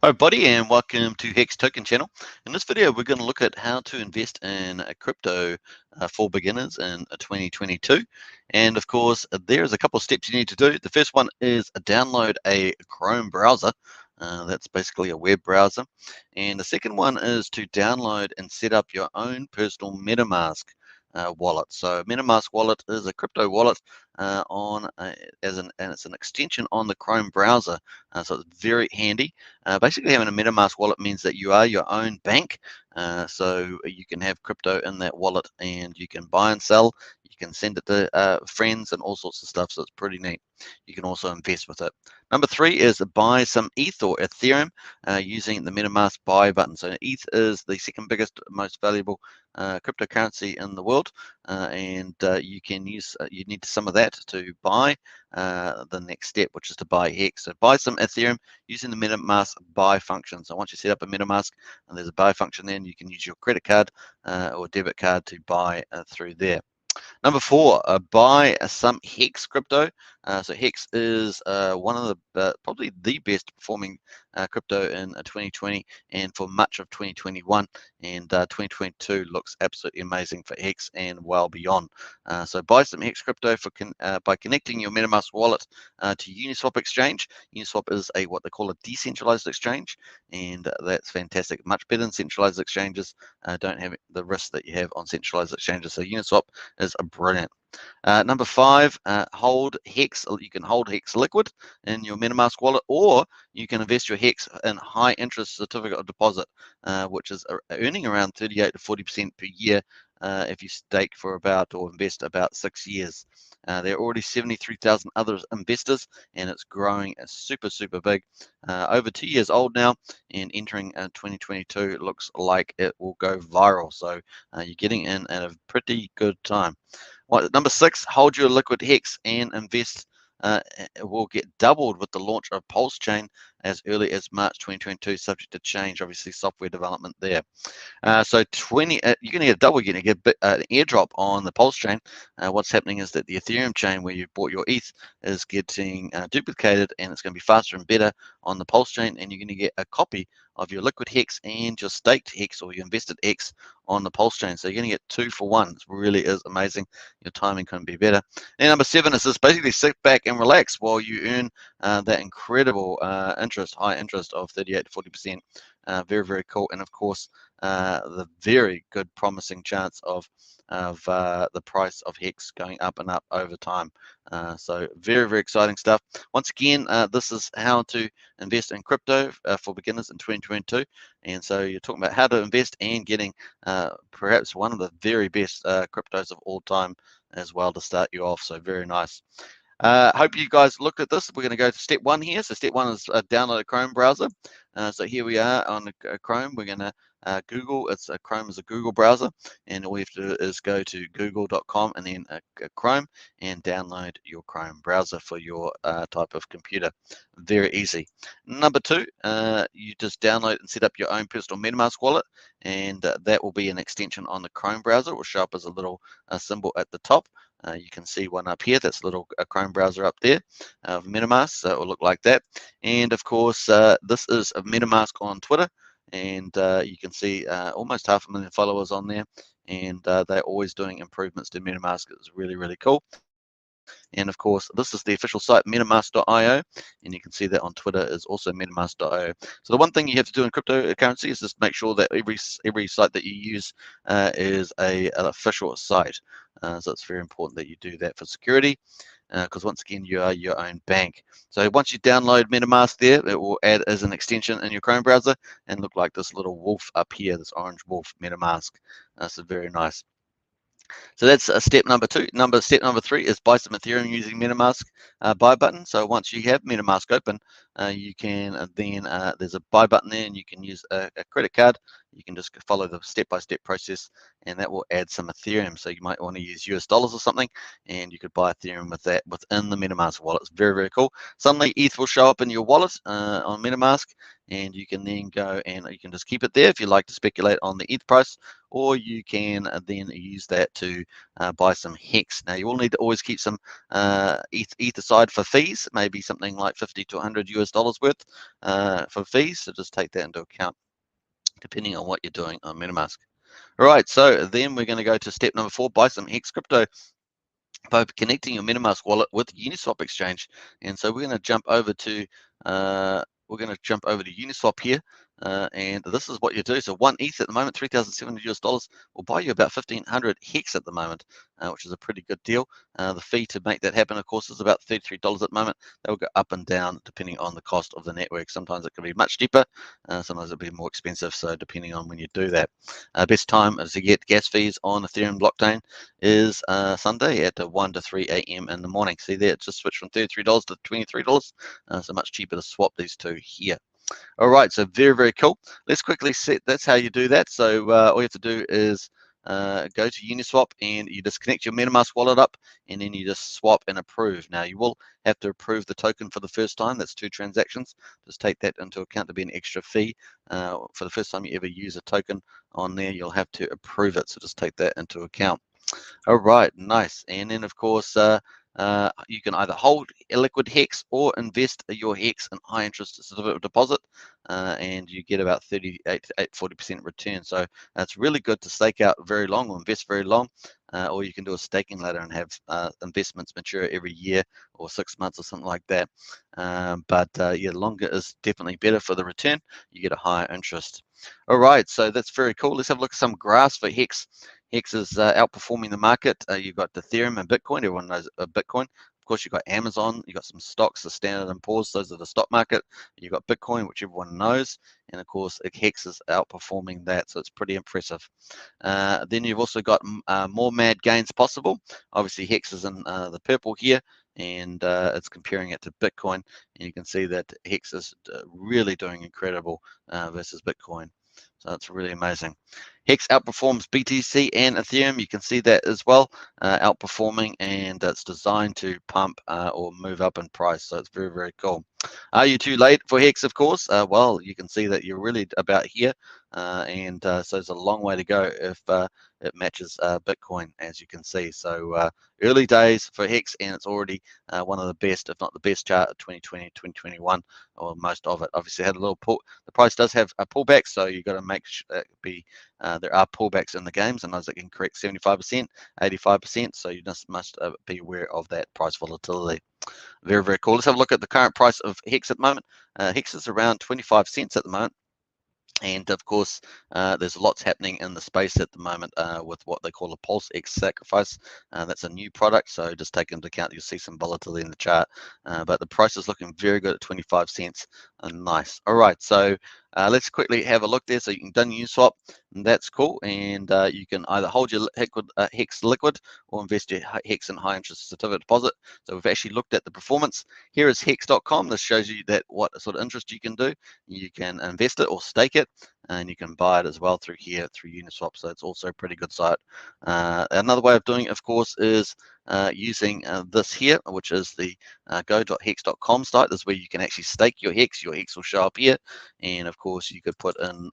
Hi buddy, and welcome to Hex Token channel. In this video we're going to look at how to invest in crypto for beginners in 2022, and of course there's a couple of steps you need to do. The first one is download a Chrome browser. That's basically a web browser, and the second one is to download and set up your own personal MetaMask wallet. So MetaMask wallet is a crypto wallet and it's an extension on the Chrome browser, so it's very handy. Basically, having a MetaMask wallet means that you are your own bank, so you can have crypto in that wallet and you can buy and sell. You can send it to friends and all sorts of stuff, so it's pretty neat. You can also invest with it. Number three is buy some ETH or Ethereum using the MetaMask buy button. So ETH is the second biggest, most valuable cryptocurrency in the world, and you need some of that to buy the next step, which is to buy Hex. So buy some Ethereum using the MetaMask buy function. So once you set up a MetaMask and there's a buy function, then you can use your credit card or debit card to buy through there. Number four, buy some Hex crypto. So Hex is one of the probably the best performing crypto in 2020 and for much of 2021, and 2022 looks absolutely amazing for Hex and well beyond. So buy some Hex crypto by connecting your MetaMask wallet to Uniswap exchange. Uniswap is what they call a decentralized exchange, and that's fantastic. Much better than centralized exchanges. Don't have the risk that you have on centralized exchanges. So Uniswap is brilliant. Number five, hold Hex. You can hold Hex liquid in your MetaMask wallet, or you can invest your Hex in high interest certificate of deposit, which is earning around 38 to 40% per year if you stake for about or invest about 6 years. There are already 73,000 other investors, and it's growing super, super big. Over 2 years old now, and entering 2022, it looks like it will go viral. So you're getting in at a pretty good time. Number six, hold your liquid Hex and invest. It will get doubled with the launch of Pulse Chain as early as March 2022, subject to change, obviously software development there. So you're going to get a double, you're going to get an airdrop on the Pulse chain. What's happening is that the Ethereum chain where you bought your ETH is getting duplicated, and it's going to be faster and better on the Pulse chain, and you're going to get a copy of your liquid Hex and your staked Hex or your invested Hex on the Pulse chain. So you're going to get 2 for 1. It really is amazing. Your timing couldn't be better. And number seven is just basically sit back and relax while you earn that incredible high interest of 38 to 40%. Very, very cool. And of course, the very good promising chance of the price of Hex going up and up over time. So very, very exciting stuff. Once again, this is how to invest in crypto for beginners in 2022. And so you're talking about how to invest and getting perhaps one of the very best cryptos of all time as well to start you off. So very nice. Hope you guys looked at this. We're going to go to step one here. So step one is download a Chrome browser. So here we are on Chrome. We're going to Google. Chrome is a Google browser, and all you have to do is go to google.com and then Chrome and download your Chrome browser for your type of computer. Very easy. Number two, you just download and set up your own personal MetaMask wallet, and that will be an extension on the Chrome browser. It will show up as a little symbol at the top. You can see one up here. That's a little Chrome browser up there of MetaMask. So it will look like that. And of course, this is a MetaMask on Twitter. And you can see almost 500,000 followers on there. And they're always doing improvements to MetaMask. It's really, really cool. And of course, this is the official site, metamask.io, and you can see that on Twitter is also metamask.io. So the one thing you have to do in cryptocurrency is just make sure that every site that you use is an official site. So it's very important that you do that for security, because once again, you are your own bank. So once you download MetaMask there, it will add as an extension in your Chrome browser and look like this little wolf up here, this orange wolf MetaMask. So very nice. So that's step number two. Step number three is buy some Ethereum using MetaMask buy button. So once you have MetaMask open, you can then there's a buy button there, and you can use a credit card. You can just follow the step-by-step process, and that will add some Ethereum. So you might want to use US dollars or something, and you could buy Ethereum with that within the MetaMask wallet. It's very, very cool. Suddenly, ETH will show up in your wallet on MetaMask, and you can then go and you can just keep it there if you like to speculate on the ETH price, or you can then use that to buy some HEX. Now you will need to always keep some ETH aside for fees, maybe something like 50 to 100 US dollars worth for fees, so just take that into account depending on what you're doing on MetaMask. All right, so then we're going to go to step number 4, buy some HEX crypto by connecting your MetaMask wallet with Uniswap exchange. And so we're going to jump over to Uniswap here, and this is what you do. So 1 ETH at the moment, 3,700 US dollars, will buy you about 1,500 HEX at the moment, which is a pretty good deal. The fee to make that happen, of course, is about $33 at the moment. They'll go up and down depending on the cost of the network. Sometimes it can be much cheaper, sometimes it'll be more expensive. So depending on when you do that, best time to get gas fees on Ethereum blockchain is Sunday at 1 to 3 a.m. in the morning. See there, it just switched from $33 to $23, so much cheaper to swap these two here. All right, so very, very cool. Let's quickly set, that's how you do that. So all you have to do is go to Uniswap and you just connect your MetaMask wallet up, and then you just swap and approve. Now you will have to approve the token for the first time. That's 2 transactions. Just take that into account to be an extra fee. For the first time you ever use a token on there, you'll have to approve it. So just take that into account. All right, nice. And then, of course, you can either hold a liquid HEX or invest your HEX in high interest certificate of deposit, and you get about 38 to 40% return. So it's really good to stake out very long or invest very long, or you can do a staking ladder and have investments mature every year or 6 months or something like that. But yeah, longer is definitely better for the return. You get a higher interest. All right, so that's very cool. Let's have a look at some graphs for HEX. HEX is outperforming the market. You've got Ethereum and Bitcoin. Everyone knows Bitcoin. Of course, you've got Amazon. You've got some stocks, the Standard & Poor's. Those are the stock market. You've got Bitcoin, which everyone knows. And of course, HEX is outperforming that. So it's pretty impressive. Then you've also got more mad gains possible. Obviously, HEX is in the purple here, and it's comparing it to Bitcoin. And you can see that HEX is really doing incredible versus Bitcoin. So that's really amazing. HEX outperforms BTC and Ethereum. You can see that as well, outperforming, and it's designed to pump or move up in price. So it's very, very cool. Are you too late for HEX? Of course. Well, you can see that you're really about here, and so it's a long way to go if it matches Bitcoin, as you can see. So early days for HEX, and it's already one of the best, if not the best chart of 2020, 2021, or most of it. Obviously had a little pull. The price does have a pullback, so you've got to make sure it be there are pullbacks in the game. Sometimes it can correct 75%, 85%, so you just must be aware of that price volatility. Very, very cool. Let's have a look at the current price of HEX at the moment. HEX is around 25 cents at the moment. And of course, there's lots happening in the space at the moment with what they call a Pulse X sacrifice. That's a new product, so just take into account you'll see some volatility in the chart. But the price is looking very good at 25 cents. Nice. All right, so let's quickly have a look there. So you can done Uniswap, and that's cool. And you can either hold your HEX liquid or invest your HEX in high interest certificate deposit. So we've actually looked at the performance. Here is hex.com. This shows you that what sort of interest you can do. You can invest it or stake it, and you can buy it as well through here through Uniswap. So it's also a pretty good site. Another way of doing it, of course, is using this here, which is the go.hex.com site. This is where you can actually stake your HEX. Your HEX will show up here, and of course you could put in,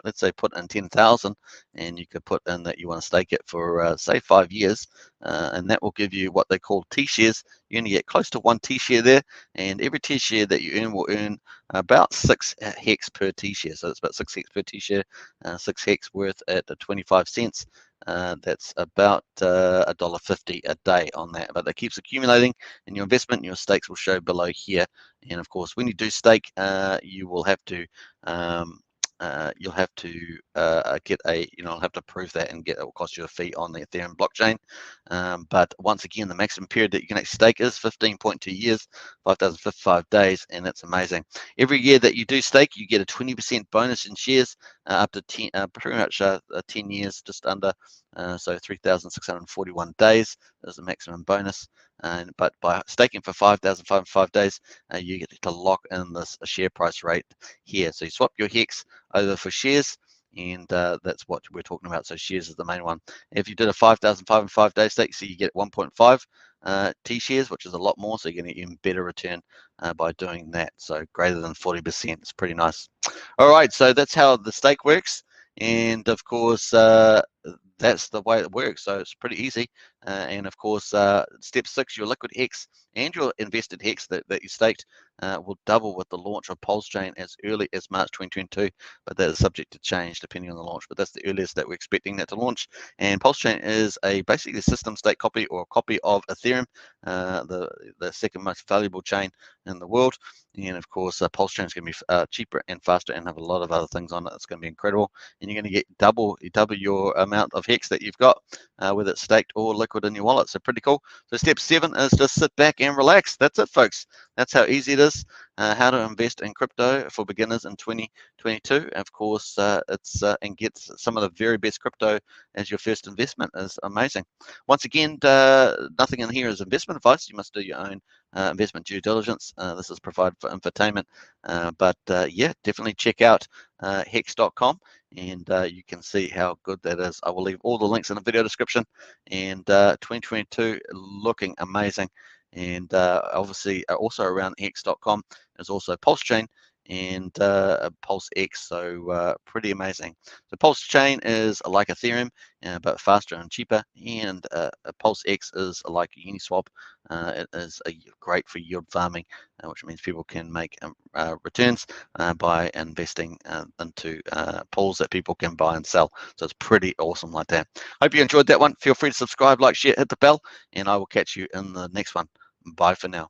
let's say, put in 10,000, and you could put in that you want to stake it for say 5 years, and that will give you what they call T-shares. You're going to get close to 1 T-share there, and every T-share that you earn will earn about 6 HEX per T-share. So it's about 6 HEX per T-share, 6 HEX worth at 25 cents. That's about $1.50 a day on that, but that keeps accumulating, and your investment and your stakes will show below here. And of course, when you do stake, you will have to you'll have to get a, you'll have to prove that, and it will cost you a fee on the Ethereum blockchain. But once again, the maximum period that you can actually stake is 15.2 years, 5,055 days, and that's amazing. Every year that you do stake, you get a 20% bonus in shares up to 10, pretty much 10 years, just under, so 3,641 days is the maximum bonus. But by staking for 5,505 days, you get to lock in this share price rate here. So you swap your HEX over for shares, and that's what we're talking about. So shares is the main one. If you did a 5,505 day stake, so you get 1.5 T-shares, which is a lot more, so you're going to get even better return by doing that. So greater than 40%, it's pretty nice. All right, so that's how the stake works, and of course that's the way it works. So it's pretty easy. And of course, step 6, your liquid hex and your invested hex that you staked will double with the launch of Pulse Chain as early as March 2022, but that is subject to change depending on the launch. But that's the earliest that we're expecting that to launch. And Pulse Chain is basically a system state copy or a copy of Ethereum, the second most valuable chain in the world. And of course, Pulse Chain is going to be cheaper and faster and have a lot of other things on it. It's going to be incredible, and you're going to get double your amount of hex that you've got, whether it's staked or liquid in your wallet. So pretty cool. So step 7 is just sit back and relax. That's it, folks. That's how easy it is. How to invest in crypto for beginners in 2022. Of course, it's and get some of the very best crypto as your first investment is amazing. Once again, nothing in here is investment advice. You must do your own investment due diligence. This is provided for infotainment, but yeah, definitely check out hex.com, and you can see how good that is. I will leave all the links in the video description, and 2022 looking amazing. And obviously also around hex.com is also Pulse Chain and Pulse X, so pretty amazing. So Pulse Chain is like Ethereum, but faster and cheaper, and Pulse X is like Uniswap. It is great for yield farming, which means people can make returns by investing into pools that people can buy and sell. So it's pretty awesome like that. Hope you enjoyed that one. Feel free to subscribe, like, share, hit the bell, and I will catch you in the next one. Bye for now.